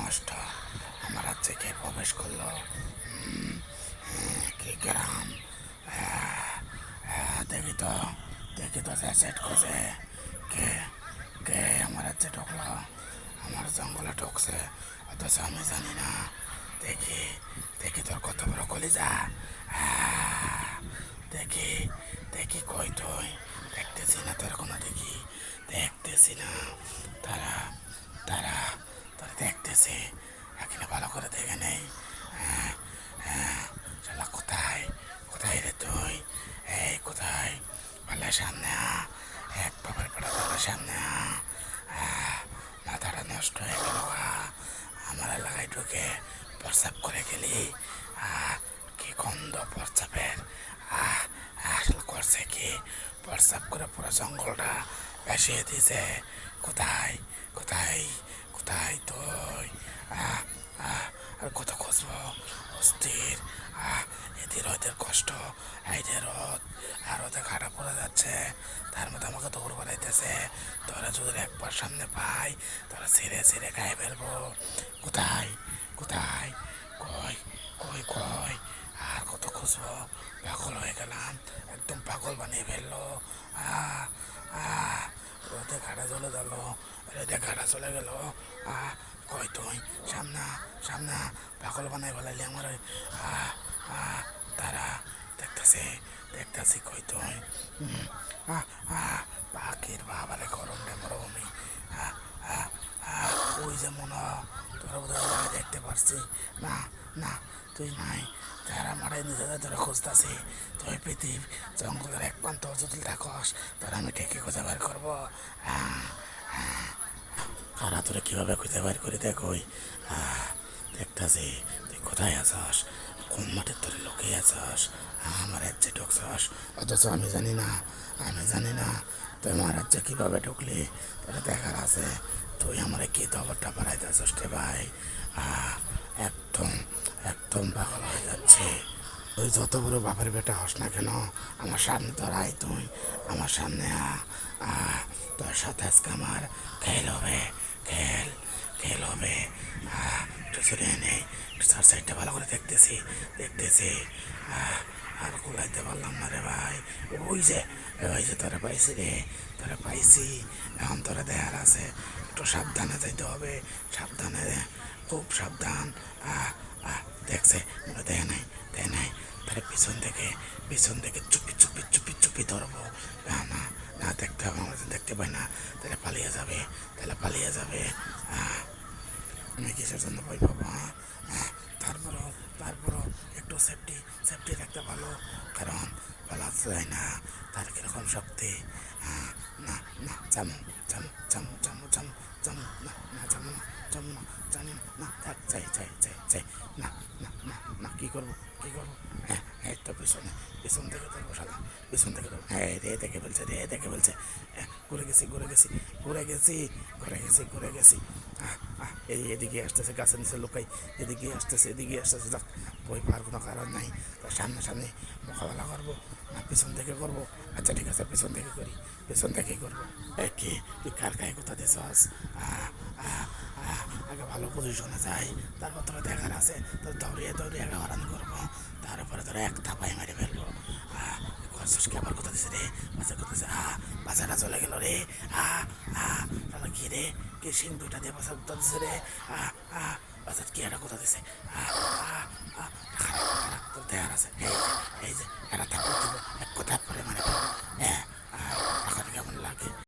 নষ্ট, আমার রাজ্যে কে প্রবেশ করলো? কি গ্রাম? দেখি তো, দেখি তো সেট খোঁজে। কে কে আমার রাজ্যে ঢুকলো? আমার জঙ্গলে ঢুকছে, অথচ আমি জানি না। দেখি, দেখি তোর কত বড় কলিজা। দেখি, দেখি কই তুই? দেখতেছি না তোর কোনো, দেখি দেখতেছি না। তারা তারা তোর দেখতেছি, এখানে ভালো করে দেখে নেই। শালা কোথায়, কোথায় রে তুই? এই কোথায়? পালে সামনে আ, এক বাবার পেটা পালে সামনে আ। মাথাটা নষ্ট হয়ে গেল। আমার এলাকায় ঢুকে প্রস্রাব করে গেলি। কি গন্ধ প্রস্রাবের! আসলে করছে কি, প্রস্রাব করে পুরো জঙ্গলটা ভাসিয়ে দিয়েছে। কোথায়, কোথায়, কোথায় তুই? আর কত খুঁজবো, অস্থির। এদের ওদের কষ্ট, এই রোদ, আর ওদের ঘাটা পড়ে যাচ্ছে, তার মধ্যে আমাকে দৌড় বাড়াইতেছে। তোরা যদি একবার সামনে পাই, তোরা ছেড়ে ছেড়ে গায়ে ফেলবো। কোথায়, কোথায়, কই, কই কই? আর কত খুঁজবো, পাগল হয়ে গেলাম, একদম পাগল বানিয়ে ফেললো। আহ আহ রোদে ঘাটা চলে গেল, রোদে ঘাটা চলে গেল। কই তুই? সামনা, সামনা, পাগল বানাই ফেলাইলি আমার। আহ আহ তারা দেখতেছে, দেখতেছি, কই তুই? আহ আহ পাখির বাবারে গরম রে মরুভূমি। আহ আহ আহ ওই যে মনে হয় তোরা বোধহয় দেখতে পারছি। না, না, তুই নাই। তারা মারাই নিজেদের ধরে খুঁজতেছি। তুই পৃথিবী জঙ্গলের এক প্রান্ত যদি থাকস, তোরা আমি ঠিকই খুঁজে বের করবো। কারা তোরা কিভাবে খুঁজে বের করে দেখোই। দেখতেছি তুই কোথায় আছস, কোন মাঠের তোরে লুকিয়ে আছস, আমার রাজ্যে ঢুকছস, অথচ আমি জানি না, আমি জানি না তুই আমার রাজ্যে কিভাবে ঢুকলি। তোরা দেখার আছে, তুই আমার কি খবরটা বাড়াইতেছস রে ভাই। একদম, একদম পাগল হয়ে যাচ্ছে। তুই যত বড় বাপের বেটা হস না কেন, আমার সামনে তোর আয়, তুই আমার সামনে তোর সাথে আজকে আমার খেল হবে, খেল, খেল হবে। একটু চলে নেই, একটু চার সাইডটা ভালো করে দেখতেছি, দেখতেছি। আর কুলাইতে পারলাম না রে ভাই। ওই যে, ওই যে তোরা পাইছি রে, তোরা পাইছি। এখন তোরা দেয়ার আছে, একটু সাবধানে যাইতে হবে, সাবধানে, খুব সাবধান। দেখছে, দেয় নাই, দেয় নাই। তাহলে পিছন থেকে, পিছন থেকে চুপি চুপি চুপি চুপি ধরবো। না না, না দেখতে হবে, আমাদের দেখতে পাই না, তাহলে পালিয়ে যাবে, তাহলে পালিয়ে যাবে। আমি কিসের জন্য ভয় পাবো? তারপরও, তারপরও একটু সেফটি, সেফটি রাখতে ভালো, কারণ বলা যায় না তার কিরকম শক্তি। না না, জামু, জামু, জামু, জামু, জামু, জামু, না না, জামু না, জামু না, জানি না, না থাক, চাই চাই চাই চাই, না না না না, কী করবো, কী করবো? এই তো পিছনে, পিছন থেকে ধরবো শালা, পিছন থেকে ধরবো। রে দেখে ফেলছে, রে দেখে ফেলছে। ঘুরে গেছি, ঘুরে গেছি, ঘুরে গেছি, ঘুরে গেছি, ঘুরে গেছি। এই এদিকে আসতেছে, গাছের নিচে লোকাই, এদিকে আসতেছে, এদিকে আসতেছে। যাক, বই পাওয়ার কোনো কারণ নাই। তার সামনে সামনে মোকাবেলা করবো, না পিছন থেকে করবো? আচ্ছা ঠিক আছে, পিছন থেকে করি, পিছন থেকেই করবো। কি, তুই কার গায়ে কোথা দিছস? আগে ভালো পজিশনে যাই, তারপর তোরা দেখার আছে, তোর দৌড়িয়ে দৌড়িয়ে আগে হরান করবো, তারপরে তোরা এক থাপাই মেরে ফেলবো। করছিস কি আবার কোথা দিছে রে? বাচ্চা কোথাছে? বাচ্চাটা চলে গেল রে। তাহলে কি রে, কি সিং দুইটা দিয়ে বাচ্চা কোথা দিছে রে? বাচ্চা কি একটা কোথা দিছে? তোর দেখার আছে, এই যে, এই যে, এরা থাকবো দিব,